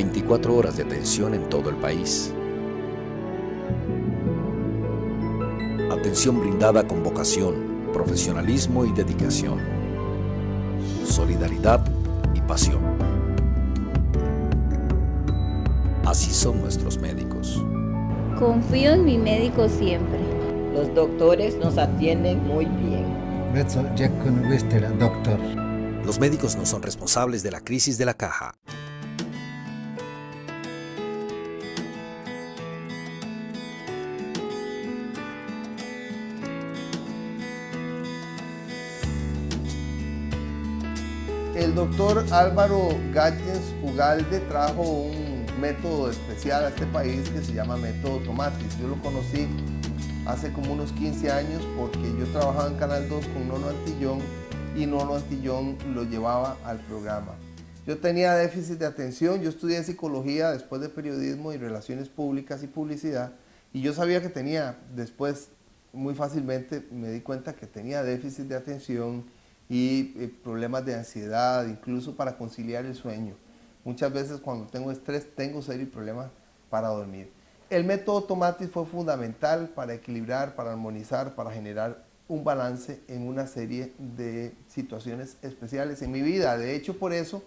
24 horas de atención en todo el país. Atención brindada con vocación, profesionalismo y dedicación. Solidaridad y pasión. Así son nuestros médicos. Confío en mi médico siempre. Los doctores nos atienden muy bien. Los médicos no son responsables de la crisis de la caja. El doctor Álvaro Gállens Ugalde trajo un método especial a este país que se llama método Tomatis. Yo lo conocí hace como unos 15 años porque yo trabajaba en Canal 2 con Nono Antillón y Nono Antillón lo llevaba al programa. Yo tenía déficit de atención, yo estudié psicología después de periodismo y relaciones públicas y publicidad y yo sabía que tenía, después muy fácilmente me di cuenta que tenía déficit de atención y problemas de ansiedad, incluso para conciliar el sueño. Muchas veces cuando tengo estrés tengo serios problemas para dormir. El método Tomatis fue fundamental para equilibrar, para armonizar, para generar un balance en una serie de situaciones especiales en mi vida. De hecho, por eso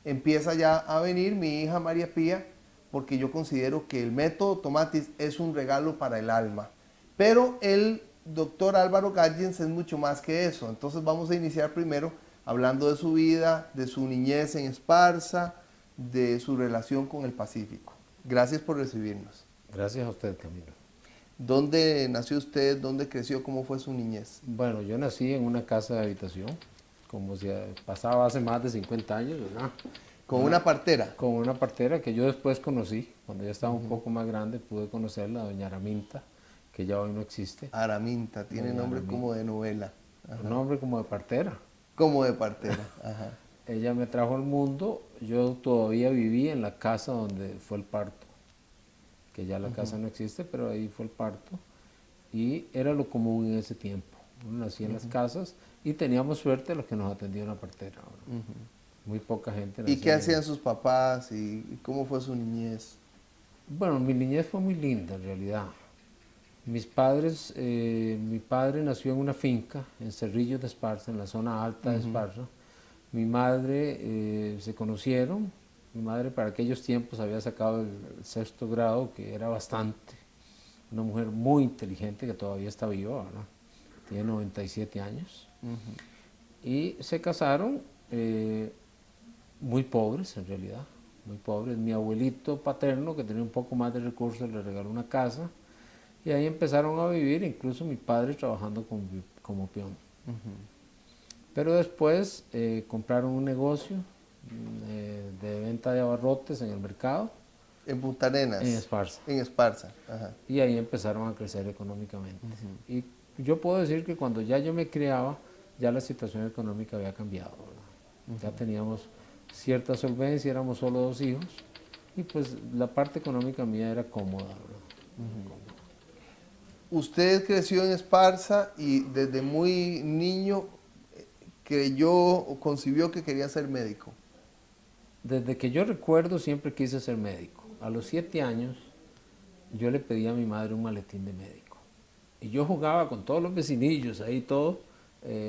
empieza ya a venir mi hija María Pía, porque yo considero que el método Tomatis es un regalo para el alma. Pero el doctor Álvaro Gállens es mucho más que eso. Entonces vamos a iniciar primero hablando de su vida, de su niñez en Esparza, de su relación con el Pacífico. Gracias por recibirnos. Gracias a usted, Camilo. ¿Dónde nació usted? ¿Dónde creció? ¿Cómo fue su niñez? Bueno, yo nací en una casa de habitación, como si pasaba hace más de 50 años, ¿verdad? ¿Con una partera? Con una partera que yo después conocí, cuando ya estaba un poco más grande, pude conocerla, doña Araminta, que ya hoy no existe. Araminta, tiene nombre como de novela. Ajá. Un nombre como de partera. Como de partera, ajá. Ella me trajo al mundo, yo todavía viví en la casa donde fue el parto, que ya la casa no existe, pero ahí fue el parto, y era lo común en ese tiempo. Uno nacía en las casas y teníamos suerte los que nos atendía una partera. Muy poca gente. ¿Y qué hacían sus papás y cómo fue su niñez? Bueno, mi niñez fue muy linda en realidad. Mis padres, mi padre nació en una finca en Cerrillos de Esparza, en la zona alta de Esparza. Mi madre se conocieron. Mi madre para aquellos tiempos había sacado el 6º grado, que era bastante. Una mujer muy inteligente que todavía está viva, ¿verdad? Tiene 97 años. Y se casaron muy pobres en realidad, muy pobres. Mi abuelito paterno, que tenía un poco más de recursos, le regaló una casa. Y ahí empezaron a vivir, incluso mi padre trabajando como peón. Pero después compraron un negocio de venta de abarrotes en el mercado. ¿En Punta Arenas? En Esparza. En Esparza, ajá. Y ahí empezaron a crecer económicamente. Y yo puedo decir que cuando ya yo me criaba, ya la situación económica había cambiado, ¿verdad? Ya teníamos cierta solvencia, éramos solo 2 hijos, y pues la parte económica mía era cómoda, ¿verdad? Usted creció en Esparza y desde muy niño creyó o concibió que quería ser médico. Desde que yo recuerdo siempre quise ser médico. A los 7 años yo le pedí a mi madre un maletín de médico. Y yo jugaba con todos los vecinillos, ahí todo,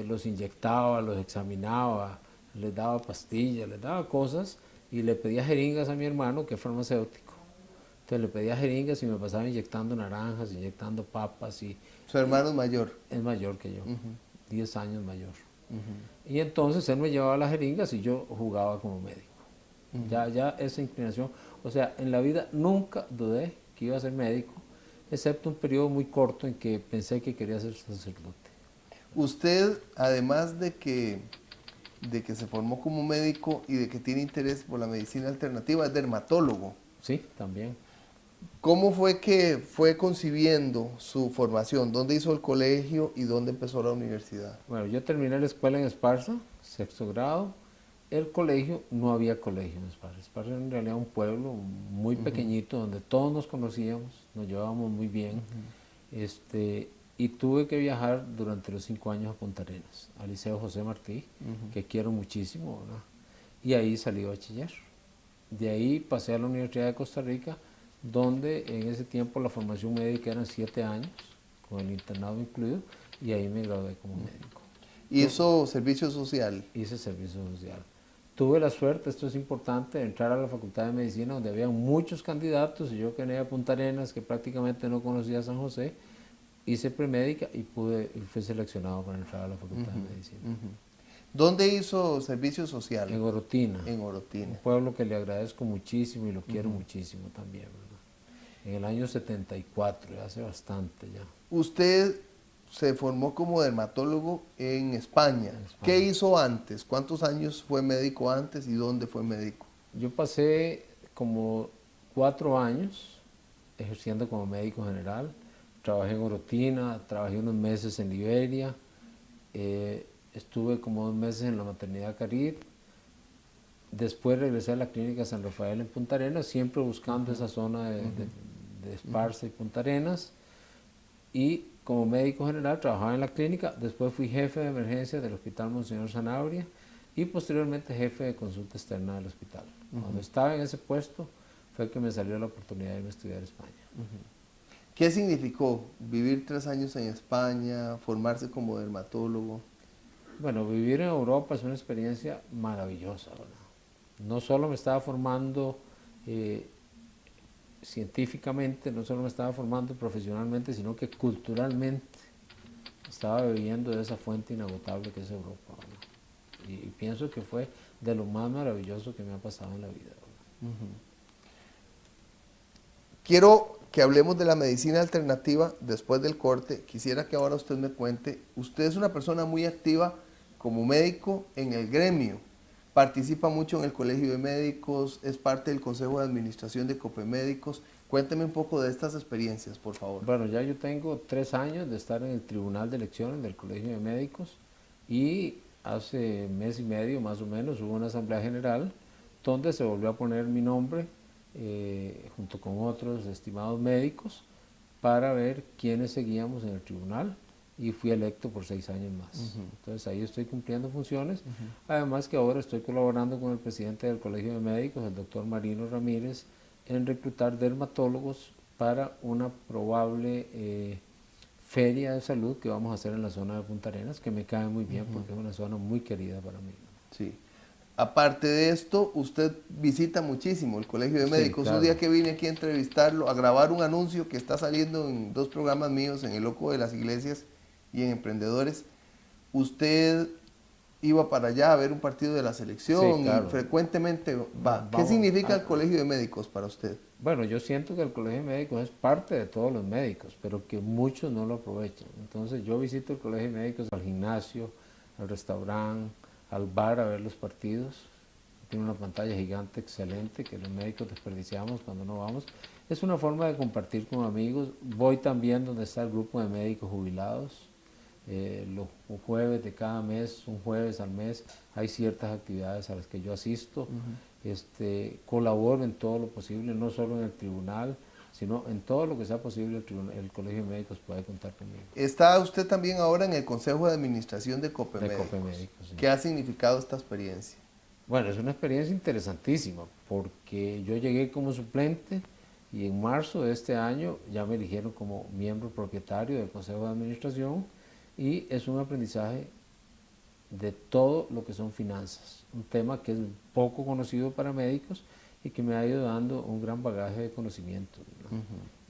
los inyectaba, los examinaba, les daba pastillas, les daba cosas y le pedía jeringas a mi hermano, que es farmacéutico. Entonces le pedía jeringas y me pasaba inyectando naranjas, inyectando papas. Y ¿Su hermano es mayor? Es mayor que yo, 10 años mayor. Y entonces él me llevaba las jeringas y yo jugaba como médico. Ya esa inclinación, o sea, en la vida nunca dudé que iba a ser médico, excepto un periodo muy corto en que pensé que quería ser sacerdote. Usted, además de que se formó como médico y de que tiene interés por la medicina alternativa, es dermatólogo. Sí, también. ¿Cómo fue que fue concibiendo su formación? ¿Dónde hizo el colegio y dónde empezó la universidad? Bueno, yo terminé la escuela en Esparza, 6º grado. El colegio, no había colegio en Esparza. Esparza era en realidad un pueblo muy pequeñito donde todos nos conocíamos, nos llevábamos muy bien. Y tuve que viajar durante los 5 años a Punta Arenas, al Liceo José Martí, que quiero muchísimo, ¿verdad? Y ahí salí bachiller. De ahí pasé a la Universidad de Costa Rica, donde en ese tiempo la formación médica eran 7 años, con el internado incluido, y ahí me gradué como médico. ¿Hizo servicio social? Hice servicio social. Tuve la suerte, esto es importante, de entrar a la Facultad de Medicina, donde había muchos candidatos, y yo que venía de Punta Arenas, que prácticamente no conocía San José, hice premédica y fui seleccionado para entrar a la Facultad de Medicina. ¿Dónde hizo servicio social? En Orotina. En Orotina. Un pueblo que le agradezco muchísimo y lo quiero muchísimo también, ¿verdad? En el año 74, ya hace bastante ya. Usted se formó como dermatólogo en España. ¿Qué hizo antes? ¿Cuántos años fue médico antes y dónde fue médico? Yo pasé como 4 años ejerciendo como médico general. Trabajé en Orotina, trabajé unos meses en Liberia, estuve como 2 meses en la maternidad Carit. Después regresé a la clínica San Rafael en Punta Arenas, siempre buscando esa zona de Esparza y Punta Arenas. Y como médico general trabajaba en la clínica, después fui jefe de emergencia del Hospital Monseñor Sanabria y posteriormente jefe de consulta externa del hospital. Cuando estaba en ese puesto fue que me salió la oportunidad de irme a estudiar a España. ¿Qué significó vivir 3 años en España, formarse como dermatólogo? Bueno, vivir en Europa es una experiencia maravillosa, ¿verdad? No solo me estaba formando científicamente, no solo me estaba formando profesionalmente, sino que culturalmente estaba bebiendo de esa fuente inagotable que es Europa, ¿verdad? Y pienso que fue de lo más maravilloso que me ha pasado en la vida, ¿verdad? Quiero que hablemos de la medicina alternativa después del corte. Quisiera que ahora usted me cuente, usted es una persona muy activa como médico en el gremio, participa mucho en el Colegio de Médicos, es parte del Consejo de Administración de Copemédicos. Cuénteme un poco de estas experiencias, por favor. Bueno, ya yo tengo 3 años de estar en el Tribunal de Elecciones del Colegio de Médicos y hace mes y medio más o menos hubo una asamblea general donde se volvió a poner mi nombre junto con otros estimados médicos para ver quiénes seguíamos en el tribunal y fui electo por 6 años más. Entonces ahí estoy cumpliendo funciones, además que ahora estoy colaborando con el presidente del Colegio de Médicos, el doctor Marino Ramírez, en reclutar dermatólogos para una probable feria de salud que vamos a hacer en la zona de Punta Arenas, que me cae muy bien porque es una zona muy querida para mí. Sí. Aparte de esto, usted visita muchísimo el Colegio de Médicos. Sí, claro. Un día que vine aquí a entrevistarlo, a grabar un anuncio que está saliendo en 2 programas míos, en El Loco de las Iglesias y en Emprendedores, usted iba para allá a ver un partido de la selección, Sí, claro. y frecuentemente va. ¿Qué significa el Colegio de Médicos para usted? Bueno, yo siento que el Colegio de Médicos es parte de todos los médicos, pero que muchos no lo aprovechan. Entonces yo visito el Colegio de Médicos al gimnasio, al restaurante, al bar a ver los partidos. Tiene una pantalla gigante excelente que los médicos desperdiciamos cuando no vamos. Es una forma de compartir con amigos. Voy también donde está el grupo de médicos jubilados. Los jueves de cada mes, un jueves al mes, hay ciertas actividades a las que yo asisto. Colaboro en todo lo posible, no solo en el tribunal, sino en todo lo que sea posible. El Colegio de Médicos puede contar conmigo. Está usted también ahora en el Consejo de Administración de Copemédicos. De Copemédicos, sí. ¿Qué ha significado esta experiencia? Bueno, es una experiencia interesantísima porque yo llegué como suplente y en marzo de este año ya me eligieron como miembro propietario del Consejo de Administración y es un aprendizaje de todo lo que son finanzas, un tema que es poco conocido para médicos y que me ha ido dando un gran bagaje de conocimiento, ¿no?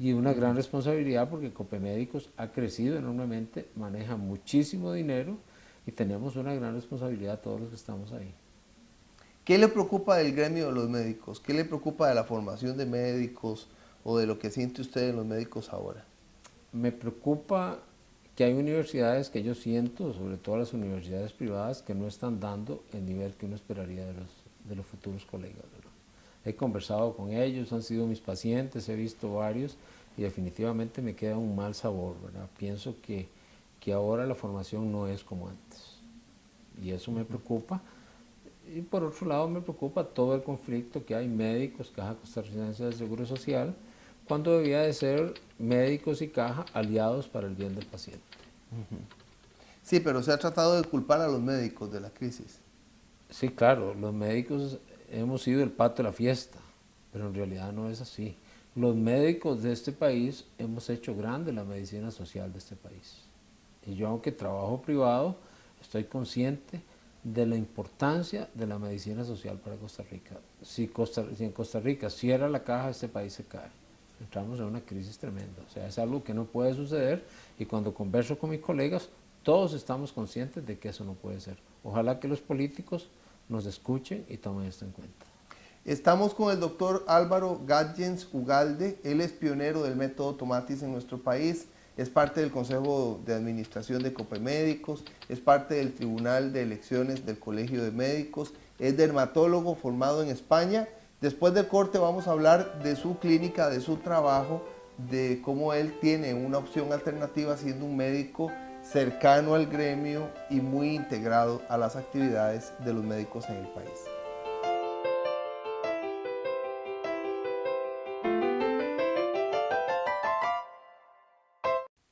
Y una gran responsabilidad porque Copemédicos ha crecido enormemente, maneja muchísimo dinero y tenemos una gran responsabilidad todos los que estamos ahí. ¿Qué le preocupa del gremio de los médicos? ¿Qué le preocupa de la formación de médicos o de lo que siente usted en los médicos ahora? Me preocupa que hay universidades que yo siento, sobre todo las universidades privadas, que no están dando el nivel que uno esperaría de los futuros colegas, ¿verdad? He conversado con ellos, han sido mis pacientes, he visto varios y definitivamente me queda un mal sabor, ¿verdad? Pienso que ahora la formación no es como antes y eso me preocupa. Y por otro lado me preocupa todo el conflicto que hay médicos, Caja Costarricense del Seguro Social, cuando debía de ser médicos y Caja aliados para el bien del paciente. Sí, pero se ha tratado de culpar a los médicos de la crisis. Sí, claro, los médicos hemos sido el pato de la fiesta, pero en realidad no es así. Los médicos de este país hemos hecho grande la medicina social de este país. Y yo, aunque trabajo privado, estoy consciente de la importancia de la medicina social para Costa Rica. Si en Costa Rica cierra la caja, este país se cae. Entramos en una crisis tremenda. O sea, es algo que no puede suceder, y cuando converso con mis colegas, todos estamos conscientes de que eso no puede ser. Ojalá que los políticos nos escuchen y tomen esto en cuenta. Estamos con el doctor Álvaro Gatjens Ugalde. Él es pionero del método Tomatis en nuestro país, es parte del Consejo de Administración de Copemédicos, es parte del Tribunal de Elecciones del Colegio de Médicos, es dermatólogo formado en España. Después del corte vamos a hablar de su clínica, de su trabajo, de cómo él tiene una opción alternativa siendo un médico cercano al gremio y muy integrado a las actividades de los médicos en el país.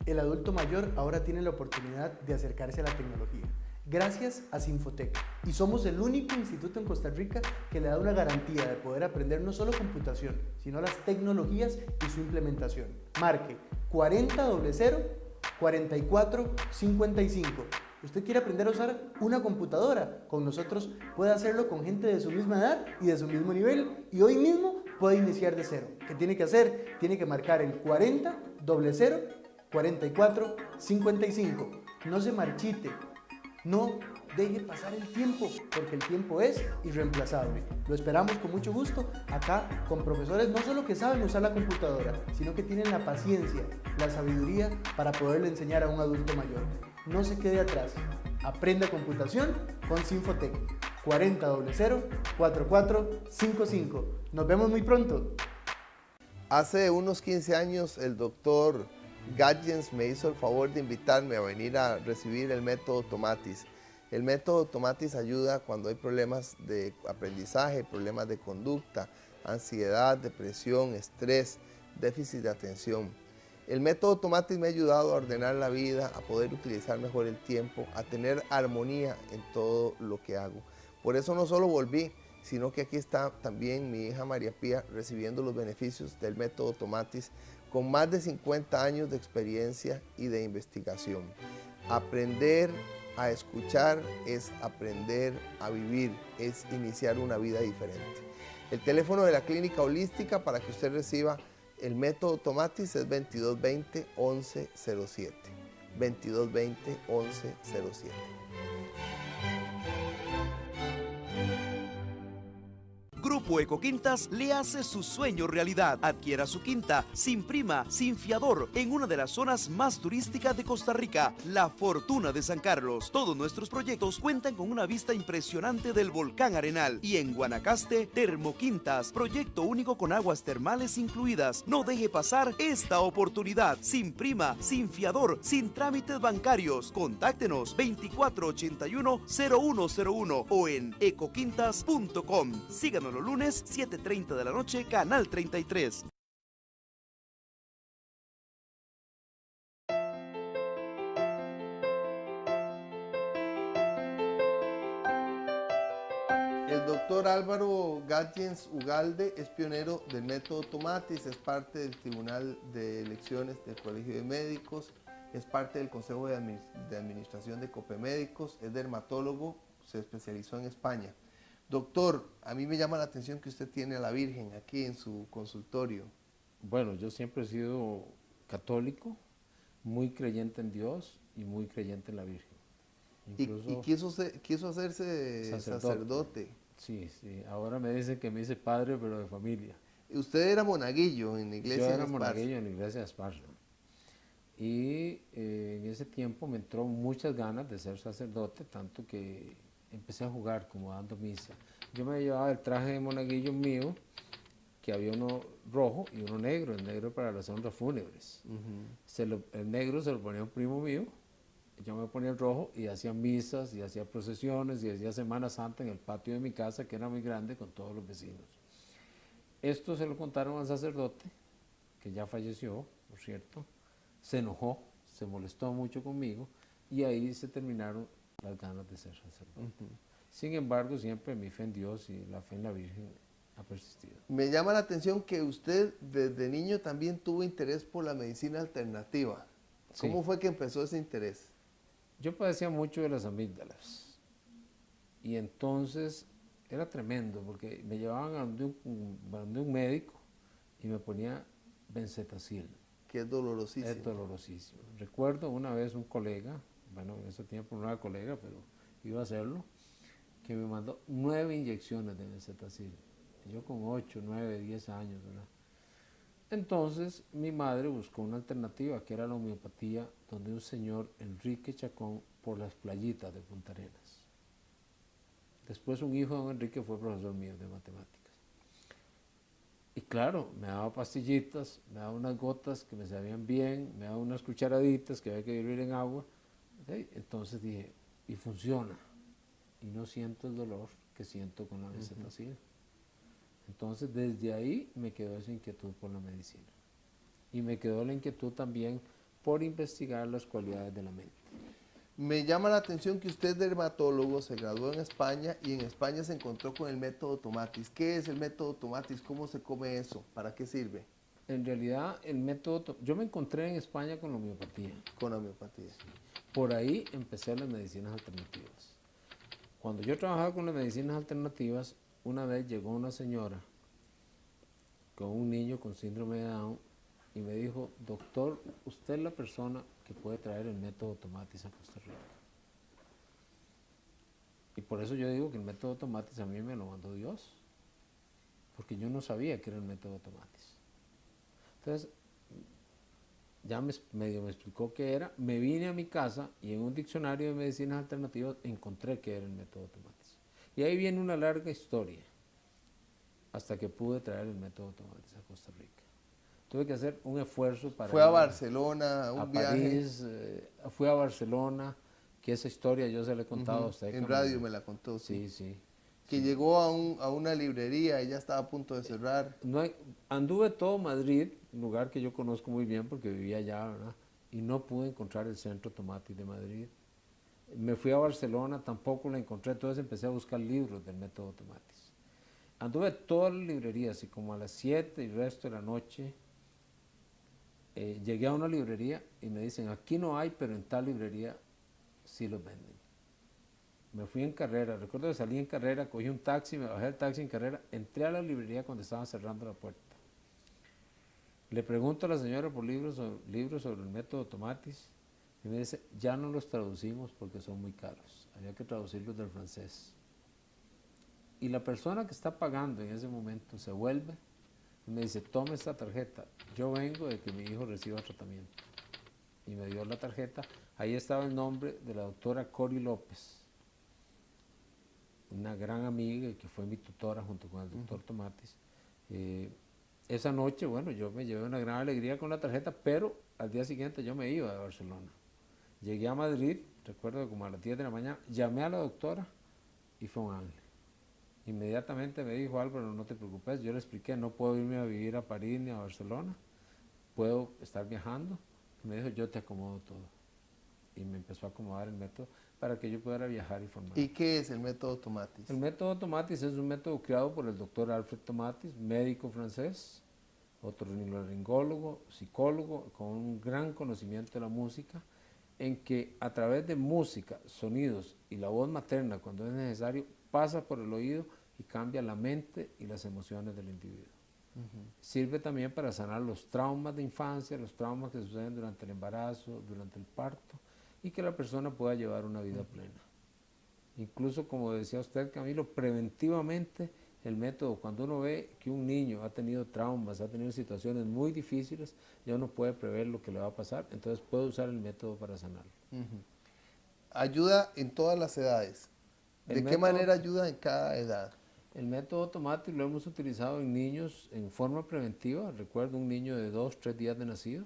El adulto mayor ahora tiene la oportunidad de acercarse a la tecnología, gracias a Sinfotec. Y somos el único instituto en Costa Rica que le da una garantía de poder aprender no solo computación, sino las tecnologías y su implementación. Marque 4000 4455. ¿Usted quiere aprender a usar una computadora? Con nosotros puede hacerlo con gente de su misma edad y de su mismo nivel, y hoy mismo puede iniciar de cero. ¿Qué tiene que hacer? Tiene que marcar el 4000 4455. No se marchite, no deje pasar el tiempo, porque el tiempo es irreemplazable. Lo esperamos con mucho gusto acá con profesores no solo que saben usar la computadora, sino que tienen la paciencia, la sabiduría para poderle enseñar a un adulto mayor. No se quede atrás, aprenda computación con Sinfotec. 4000 4455. Nos vemos muy pronto. Hace unos 15 años el doctor Gatjens me hizo el favor de invitarme a venir a recibir el método Tomatis. El método Tomatis ayuda cuando hay problemas de aprendizaje, problemas de conducta, ansiedad, depresión, estrés, déficit de atención. El método Tomatis me ha ayudado a ordenar la vida, a poder utilizar mejor el tiempo, a tener armonía en todo lo que hago. Por eso no solo volví, sino que aquí está también mi hija María Pía recibiendo los beneficios del método Tomatis con más de 50 años de experiencia y de investigación. Aprender a escuchar es aprender a vivir, es iniciar una vida diferente. El teléfono de la clínica holística para que usted reciba el método Tomatis es 2220-1107. 2220-1107. Grupo Ecoquintas le hace su sueño realidad. Adquiera su quinta sin prima, sin fiador, en una de las zonas más turísticas de Costa Rica, La Fortuna de San Carlos. Todos nuestros proyectos cuentan con una vista impresionante del volcán Arenal. Y en Guanacaste, Termoquintas, proyecto único con aguas termales incluidas. No deje pasar esta oportunidad. Sin prima, sin fiador, sin trámites bancarios. Contáctenos 2481-0101 o en ecoquintas.com. Síganos los lunes 7:30 de la noche, Canal 33. El doctor Álvaro Gatjens Ugalde es pionero del método Tomatis, es parte del Tribunal de Elecciones del Colegio de Médicos, es parte del Consejo de Administración de Copemédicos, es dermatólogo, se especializó en España. Doctor, a mí me llama la atención que usted tiene a la Virgen aquí en su consultorio. Bueno, yo siempre he sido católico, muy creyente en Dios y muy creyente en la Virgen. Incluso, ¿Y quiso hacerse sacerdote? Sí, ahora me dicen que me hice padre, pero de familia. Usted era monaguillo en la iglesia de Esparza. Yo era monaguillo en la iglesia de Esparza. Y en ese tiempo me entró muchas ganas de ser sacerdote, tanto que empecé a jugar como dando misa. Yo me llevaba el traje de monaguillo mío, que había uno rojo y uno negro, el negro para las honras fúnebres. El negro se lo ponía un primo mío, yo me ponía el rojo y hacía misas y hacía procesiones y hacía Semana Santa en el patio de mi casa, que era muy grande, con todos los vecinos. Esto se lo contaron al sacerdote, que ya falleció, por cierto, se enojó, se molestó mucho conmigo y ahí se terminaron las ganas de ser sacerdote. Sin embargo, siempre mi fe en Dios y la fe en la Virgen ha persistido. Me llama la atención que usted desde niño también tuvo interés por la medicina alternativa. ¿Cómo Sí. fue que empezó ese interés? Yo padecía mucho de las amígdalas y entonces era tremendo porque me llevaban a donde un médico y me ponía benzetacil. Que es dolorosísimo. Es dolorosísimo. Recuerdo una vez un colega, bueno, en ese tiempo no era colega, pero iba a hacerlo, que me mandó 9 inyecciones de benzetacil. Yo con 8, 9, 10 años, ¿verdad? Entonces mi madre buscó una alternativa que era la homeopatía, donde un señor, Enrique Chacón, por las playitas de Punta Arenas. Después un hijo de don Enrique fue profesor mío de matemáticas. Y claro, me daba pastillitas, me daba unas gotas que me sabían bien, me daba unas cucharaditas que había que hervir en agua. Entonces dije, y funciona. Y no siento el dolor que siento con la benzetacil. Entonces desde ahí me quedó esa inquietud por la medicina. Y me quedó la inquietud también por investigar las cualidades de la mente. Me llama la atención que usted es dermatólogo, se graduó en España y en España se encontró con el método Tomatis. ¿Qué es el método Tomatis? ¿Cómo se come eso? ¿Para qué sirve? En realidad el método, yo me encontré en España con la homeopatía. Con la homeopatía. Por ahí empecé las medicinas alternativas. Cuando yo trabajaba con las medicinas alternativas, una vez llegó una señora con un niño con síndrome de Down y me dijo, doctor, usted es la persona que puede traer el método Tomatis a Costa Rica. Y por eso yo digo que el método Tomatis a mí me lo mandó Dios, porque yo no sabía que era el método Tomatis. Entonces, ya medio me explicó qué era, me vine a mi casa y en un diccionario de medicinas alternativas encontré que era el método Tomatis. Y ahí viene una larga historia, hasta que pude traer el método Tomatis a Costa Rica. Tuve que hacer un esfuerzo para Fue a ir Barcelona, a un viaje. París, fui a Barcelona, que esa historia yo se la he contado a usted. En radio me la contó. Sí, sí. Que llegó a una librería y ya estaba a punto de cerrar. Anduve todo Madrid, lugar que yo conozco muy bien porque vivía allá, ¿verdad? Y no pude encontrar el centro Tomatis de Madrid. Me fui a Barcelona, tampoco lo encontré, entonces empecé a buscar libros del método Tomatis. Anduve todas las librerías y como a las 7 y el resto de la noche llegué a una librería y me dicen, aquí no hay, pero en tal librería sí los venden. Me fui en carrera, recuerdo que salí en carrera, cogí un taxi, me bajé del taxi en carrera, entré a la librería cuando estaban cerrando la puerta. Le pregunto a la señora por libros sobre el método Tomatis y me dice, ya no los traducimos porque son muy caros, había que traducirlos del francés. Y la persona que está pagando en ese momento se vuelve y me dice, tome esta tarjeta, yo vengo de que mi hijo reciba tratamiento. Y me dio la tarjeta, ahí estaba el nombre de la doctora Cori López, una gran amiga que fue mi tutora junto con el doctor Tomatis. Esa noche, bueno, yo me llevé una gran alegría con la tarjeta, pero al día siguiente yo me iba de Barcelona. Llegué a Madrid, recuerdo que como a las 10 de la mañana, llamé a la doctora y fue un ángel. Inmediatamente me dijo, Álvaro, no te preocupes, yo le expliqué, no puedo irme a vivir a París ni a Barcelona, puedo estar viajando. Y me dijo, yo te acomodo todo. Y me empezó a acomodar el método para que yo pudiera viajar y formar. ¿Y qué es el método Tomatis? El método Tomatis es un método creado por el doctor Alfred Tomatis, médico francés, otorrinolaringólogo, psicólogo, con un gran conocimiento de la música, en que a través de música, sonidos y la voz materna, cuando es necesario, pasa por el oído y cambia la mente y las emociones del individuo. Sirve también para sanar los traumas de infancia, los traumas que suceden durante el embarazo, durante el parto, y que la persona pueda llevar una vida plena. Incluso, como decía usted, Camilo, preventivamente el método, cuando uno ve que un niño ha tenido traumas, ha tenido situaciones muy difíciles, ya uno puede prever lo que le va a pasar, entonces puede usar el método para sanarlo. Ayuda en todas las edades. ¿De qué manera ayuda en cada edad? El método Tomatis lo hemos utilizado en niños en forma preventiva. Recuerdo un niño de 2, 3 días de nacido,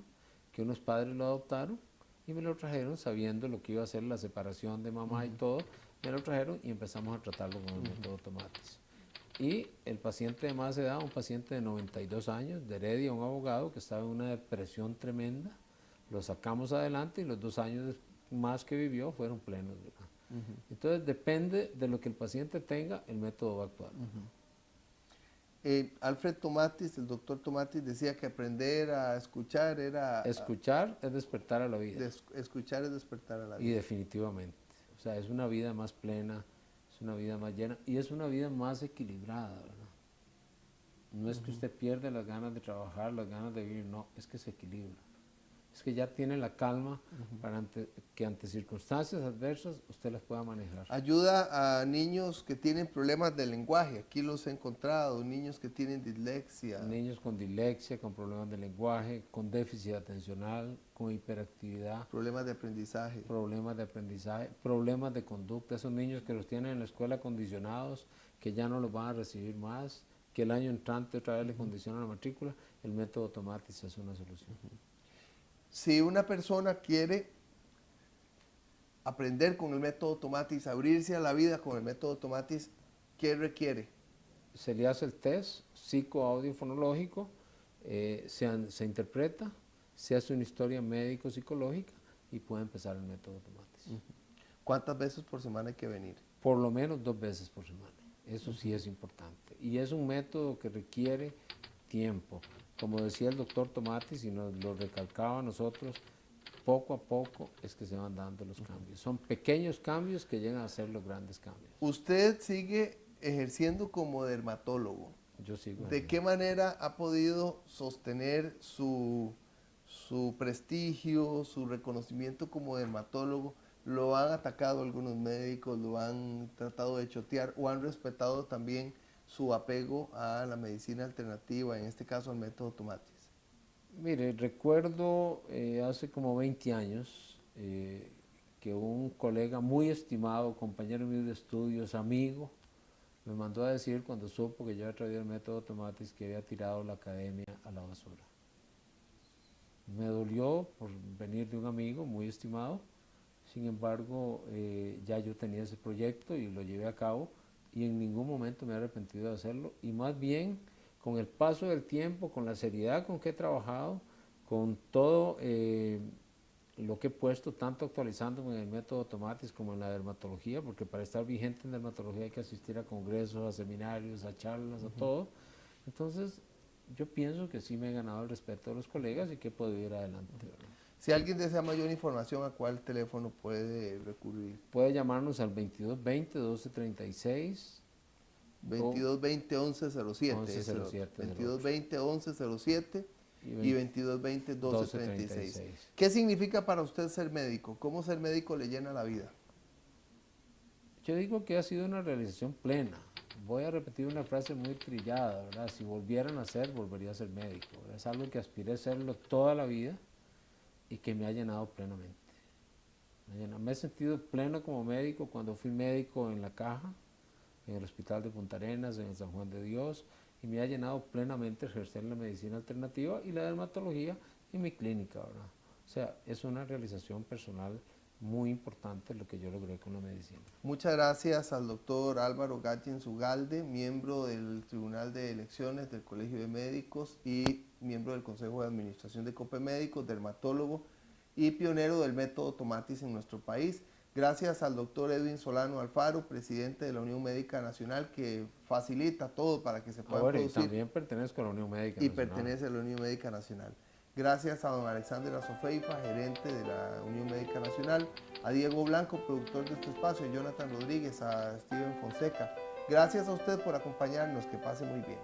que unos padres lo adoptaron y me lo trajeron sabiendo lo que iba a ser la separación de mamá y todo. Me lo trajeron y empezamos a tratarlo con el método Tomatis. Y el paciente de más edad, un paciente de 92 años, de Heredia, un abogado que estaba en una depresión tremenda, lo sacamos adelante y los 2 años más que vivió fueron plenos, ¿verdad? Entonces depende de lo que el paciente tenga, el método va a actuar. Alfred Tomatis, el doctor Tomatis, decía que aprender a escuchar era... Escuchar es despertar a la vida. Escuchar es despertar a la Y vida. definitivamente. O sea, es una vida más plena, es una vida más llena y es una vida más equilibrada, ¿verdad? No es que usted pierde las ganas de trabajar, las ganas de vivir, no, es que se equilibra. Es que ya tiene la calma para que ante circunstancias adversas usted las pueda manejar. Ayuda a niños que tienen problemas de lenguaje, aquí los he encontrado, niños que tienen dislexia. Niños con dislexia, con problemas de lenguaje, con déficit atencional, con hiperactividad. Problemas de aprendizaje. Problemas de aprendizaje, problemas de conducta. Esos niños que los tienen en la escuela condicionados, que ya no los van a recibir más, que el año entrante otra vez le condicionan la matrícula, el método Tomatis es una solución. Si una persona quiere aprender con el método Tomatis, abrirse a la vida con el método Tomatis, ¿qué requiere? Se le hace el test psicoaudiofonológico, se interpreta, se hace una historia médico-psicológica y puede empezar el método Tomatis. ¿Cuántas veces por semana hay que venir? Por lo menos 2 veces por semana, eso sí es importante. Y es un método que requiere tiempo. Como decía el doctor Tomatis y nos lo recalcaba a nosotros, poco a poco es que se van dando los cambios. Son pequeños cambios que llegan a ser los grandes cambios. Usted sigue ejerciendo como dermatólogo. Yo sigo. ¿De qué manera ha podido sostener su prestigio, su reconocimiento como dermatólogo? ¿Lo han atacado algunos médicos, lo han tratado de chotear o han respetado también su apego a la medicina alternativa, en este caso al método Tomatis? Mire, recuerdo hace como 20 años que un colega muy estimado, compañero mío de estudios, amigo, me mandó a decir cuando supo que yo había traído el método Tomatis que había tirado la academia a la basura. Me dolió por venir de un amigo muy estimado, sin embargo ya yo tenía ese proyecto y lo llevé a cabo y en ningún momento me he arrepentido de hacerlo y más bien con el paso del tiempo, con la seriedad con que he trabajado, con todo lo que he puesto, tanto actualizándome en el método Tomatis como en la dermatología, porque para estar vigente en dermatología hay que asistir a congresos, a seminarios, a charlas, a todo. Entonces yo pienso que sí me he ganado el respeto de los colegas y que he podido ir adelante, ¿verdad? Si alguien desea mayor información, ¿a cuál teléfono puede recurrir? Puede llamarnos al 2220-1236. 2220-1107. 2220-1107 y 2220-1236. ¿Qué significa para usted ser médico? ¿Cómo ser médico le llena la vida? Yo digo que ha sido una realización plena. Voy a repetir una frase muy trillada, ¿verdad? Si volviera a nacer, volvería a ser médico, ¿verdad? Es algo que aspiré a serlo toda la vida y que me ha llenado plenamente. Me he sentido pleno como médico cuando fui médico en La Caja, en el Hospital de Punta Arenas, en el San Juan de Dios, y me ha llenado plenamente ejercer la medicina alternativa y la dermatología en mi clínica, ¿verdad? O sea, es una realización personal muy importante lo que yo logré con la medicina. Muchas gracias al doctor Álvaro Gatjens Ugalde, miembro del Tribunal de Elecciones del Colegio de Médicos y miembro del Consejo de Administración de Copemédicos, dermatólogo y pionero del método Tomatis en nuestro país. Gracias al doctor Edwin Solano Alfaro, presidente de la Unión Médica Nacional, que facilita todo para que se pueda producir. Y también pertenezco a la Unión Médica Nacional. Y pertenece a la Unión Médica Nacional. Gracias a don Alexander Azofeifa, gerente de la Unión Médica Nacional, a Diego Blanco, productor de este espacio, a Jonathan Rodríguez, a Steven Fonseca. Gracias a usted por acompañarnos, que pase muy bien.